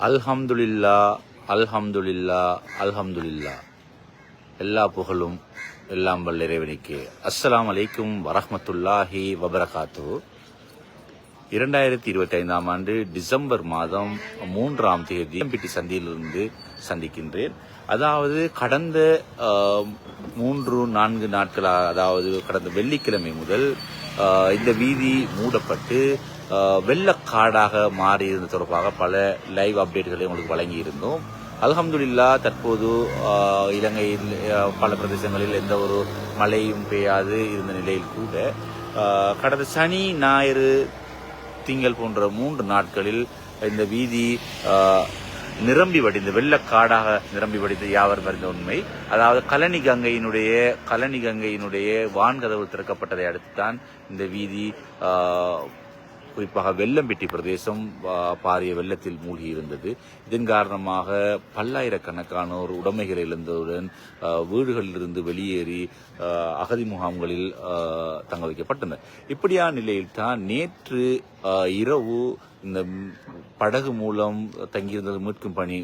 அல்ஹம்துலில்லா அல்ஹம்துலில்லா அல்ஹம்துலில்லா. எல்லா புகழும் எல்லாம் வல்ல இறைவனுக்கு. அஸ்ஸலாமு அலைக்கும் வரஹ்மத்துல்லாஹி வபரகாத்து. 2025ஆம் ஆண்டு டிசம்பர் மாதம் 3ஆம் தேதி வேலம்பிட்டி சந்தியிலிருந்து சந்திக்கின்றேன். அதாவது கடந்த 3-4 நாட்களாக, அதாவது கடந்த வெள்ளிக்கிழமை முதல் இந்த வீதி மூடப்பட்டு வெள்ளக்காடாக மாறியிருந்த தொடர்பாக பல லைவ் அப்டேட்களை உங்களுக்கு வழங்கி இருந்தோம். அல்ஹம்துலில்லா, தற்போது இலங்கையில் பல பிரதேசங்களில் எந்த ஒரு மழையும் பெய்யாது இருந்த நிலையில் கூட கடந்த சனி, ஞாயிறு, திங்கள் போன்ற 3 நாட்களில் இந்த வீதி நிரம்பி வடிந்து வெள்ளக்காடாக நிரம்பி வடிந்து யாவரும் அறிந்த உண்மை. அதாவது கலனி கங்கையினுடைய வான்கதவு திறக்கப்பட்டதை அடுத்துத்தான் இந்த வீதி குறிப்பாக வெல்லம்பிட்டி பிரதேசம் பாரிய வெள்ளத்தில் மூழ்கி இருந்தது. இதன் காரணமாக பல்லாயிரக்கணக்கானோர் உடைமைகளை இழந்ததுடன் வீடுகளிலிருந்து வெளியேறி அகதி முகாம்களில் தங்க வைக்கப்பட்டனர். இப்படியான நிலையில் தான் நேற்று இரவு இந்த படகு மூலம் தங்கியிருந்தது மீட்கும் பணி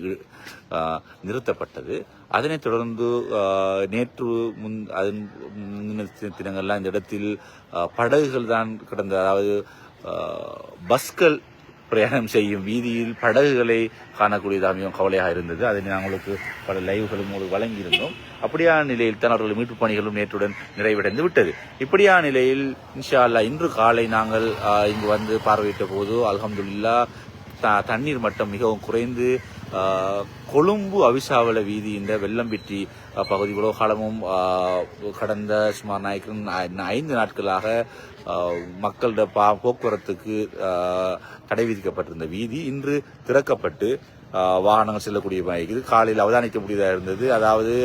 நிறுத்தப்பட்டது. அதனைத் தொடர்ந்து நேற்று முந்தின தினங்கள்லாம் இந்த இடத்தில் படகுகள் தான் கிடந்த, அதாவது பஸ்கள் பிரயாணம் செய்யும் வீதியில் படகுகளை காணக்கூடியதாக மிகவும் கவலையாக இருந்தது. அதை நாங்களுக்கு பல லைவ்களும் உங்களுக்கு வழங்கியிருந்தோம். அப்படியான நிலையில் தான் அவர்கள் மீட்பு பணிகளும் நேற்றுடன் நிறைவடைந்து விட்டது. இப்படியான நிலையில் இன்ஷா அல்லாஹ் இன்று காலை நாங்கள் இங்கு வந்து பார்வையிட்ட போது அல்ஹம்துலில்லா தண்ணீர் மட்டம் மிகவும் குறைந்து கொழும்பு அவிசாவள வீதி இந்த வெல்லம்பிட்டி பகுதி இவ்வளவு காலமும் கடந்த சுமார் 5 நாட்களாக மக்களோட போக்குவரத்துக்கு தடை விதிக்கப்பட்டிருந்த வீதி இன்று திறக்கப்பட்டு வாகனங்கள் செல்லக்கூடிய மாதிரி காலையில் அவதானிக்க முடியதாக இருந்தது. அதாவது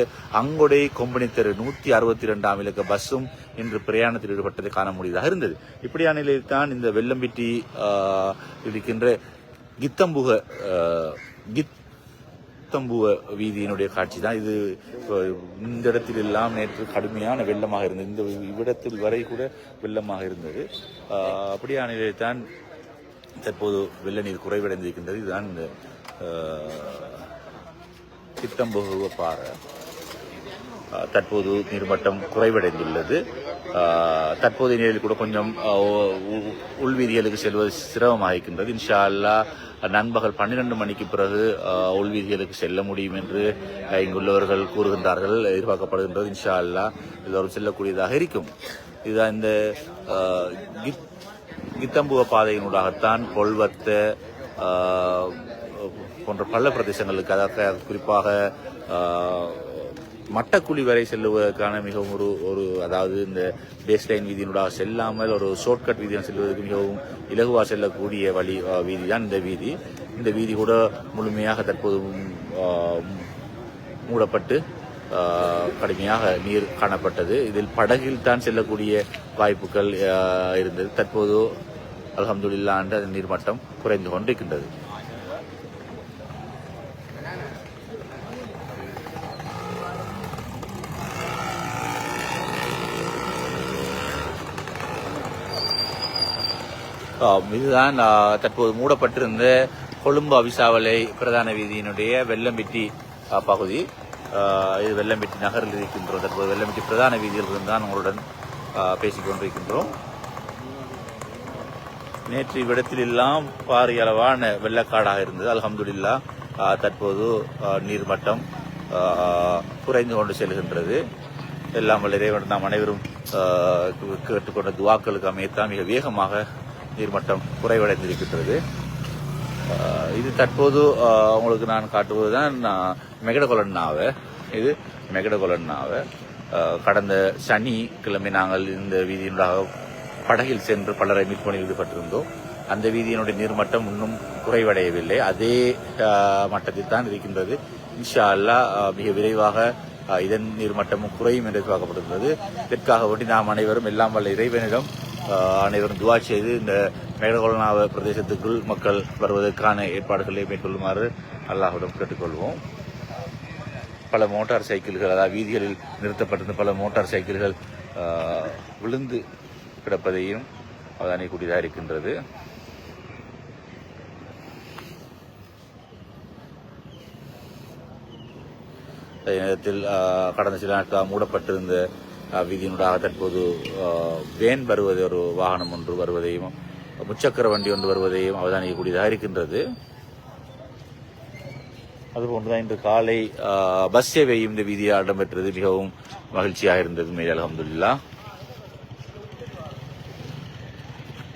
அங்கொடை கொம்பனி தெரு 162ஆம் இலக்க பஸ்ஸும் இன்று பிரயாணத்தில் ஈடுபட்டதை காண முடியதாக இருந்தது. இப்படியான நிலையில் தான் இந்த வெல்லம்பிட்டி இருக்கின்ற கித்தம்புக வீதியினுடைய காட்சி தான் இது. இந்த இடத்தில் எல்லாம் நேற்று கடுமையான வெள்ளமாக இருந்தது. இந்த இவ்விடத்தில் வரை கூட வெள்ளமாக இருந்தது. அப்படியான நிலையில் தான் தற்போது வெள்ள நீர் குறைவடைந்திருக்கின்றது. இதுதான் இந்த கித்தம்புக பாறை. தற்போது நீர்மட்டம் குறைவடைந்துள்ளது. தற்போதைய நிலையில் கூட கொஞ்சம் உள்வீதிகளுக்கு செல்வது சிரமமாக இருக்கின்றது. இன்ஷா அல்லாஹ் நண்பகல் 12 மணிக்கு பிறகு உள்வீதிகளுக்கு செல்ல முடியும் என்று இங்குள்ளவர்கள் கூறுகின்றார்கள், எதிர்பார்க்கப்படுகின்றது. இன்ஷா அல்லாஹ் எல்லோரும் செல்லக்கூடியதாக இருக்கும். இதுதான் இந்த கித்தம்புவ பாதையினூடாகத்தான் கொள்வத்த போன்ற பல பிரதேசங்களுக்கு, அதாவது குறிப்பாக மட்டக்குழி வரை செல்லுவதற்கான மிகவும் அதாவது இந்த பேஸ்லைன் வீதியினூடாக செல்லாமல் ஒரு ஷார்ட்கட் வீதியில் செல்வதற்கு மிகவும் இலகுவாக செல்லக்கூடிய வீதி தான் இந்த வீதி. இந்த வீதி கூட முழுமையாக தற்போது மூடப்பட்டு கடுமையாக நீர் காணப்பட்டது. இதில் படகில் தான் செல்லக்கூடிய வாய்ப்புகள் இருந்தது. தற்போது அல்ஹம்துலில்லாஹ் என்ற நீர்மட்டம் குறைந்து கொண்டிருக்கின்றது. இதுதான் தற்போது மூடப்பட்டிருந்த கொழும்பு அவிசாவளை பிரதான வீதியினுடைய வெல்லம்பிட்டி பகுதி. இது வெல்லம்பிட்டி நகரில் இருக்கின்றோம். தற்போது வெல்லம்பிட்டி பிரதான வீதியில் இருந்தான் உங்களுடன் பேசிக் கொண்டிருக்கின்றோம். நேற்று இவ்விடத்தில் எல்லாம் பாரிய அளவான வெள்ளக்காடாக இருந்தது. அல்ஹம்துலில்லாஹ் தற்போது நீர்மட்டம் குறைந்து கொண்டு செல்கின்றது. எல்லாம் வல்ல இறைவன் நாம் அனைவரும் கேட்டுக்கொண்ட துவாக்களுக்கு அமையத்தான் மிக வேகமாக நீர்மட்டம் குறைவடைந்திருக்கின்றது. இது தற்போது உங்களுக்கு நான் காட்டுவதுதான் மெகடகொலன்னாவை. இது மெகடகொலன்னாவை. கடந்த சனிக்கிழமை நாங்கள் இந்த வீதியினூடாக படகில் சென்று பலரை மீட்பு பணியில் ஈடுபட்டிருந்தோம். அந்த வீதியினுடைய நீர்மட்டம் இன்னும் குறைவடையவில்லை, அதே மட்டத்தில் தான் இருக்கின்றது. இன்ஷா அல்லாஹ் மிக விரைவாக இதன் நீர்மட்டமும் குறையும் என்று எதிர்பார்க்கப்படுகிறது. இதற்காக வேண்டி நாம் அனைவரும் எல்லாம் வல்ல இறைவனிடம் அனைவரும் துவா செய்து இந்த மெகடகொலனாவ பிரதேசத்துக்குள் மக்கள் வருவதற்கான ஏற்பாடுகளை மேற்கொள்ளுமாறு அல்லாஹ்விடம் கேட்டுக்கொள்வோம். பல மோட்டார் சைக்கிள்கள், அதாவது வீதிகளில் நிறுத்தப்பட்டிருந்த பல மோட்டார் சைக்கிள்கள் விழுந்து கிடப்பதையும் அவதானிக்கூடியதாக இருக்கின்றது. அதே நேரத்தில் கடந்த சில நாட்களாக மூடப்பட்டிருந்த வீதியினூடாக தற்போது வேன் வருவது, ஒரு வாகனம் ஒன்று வருவதையும் முச்சக்கர வண்டி ஒன்று வருவதையும் அவதானிக்கக்கூடியதாக இருக்கின்றது. அதுபோன்றுதான் இன்று காலை பஸ் சேவையும் இந்த வீதியாக இடம்பெற்றது. மிகவும் மகிழ்ச்சியாக இருந்தது. மேல் அல்ஹம்துலில்லாஹ்.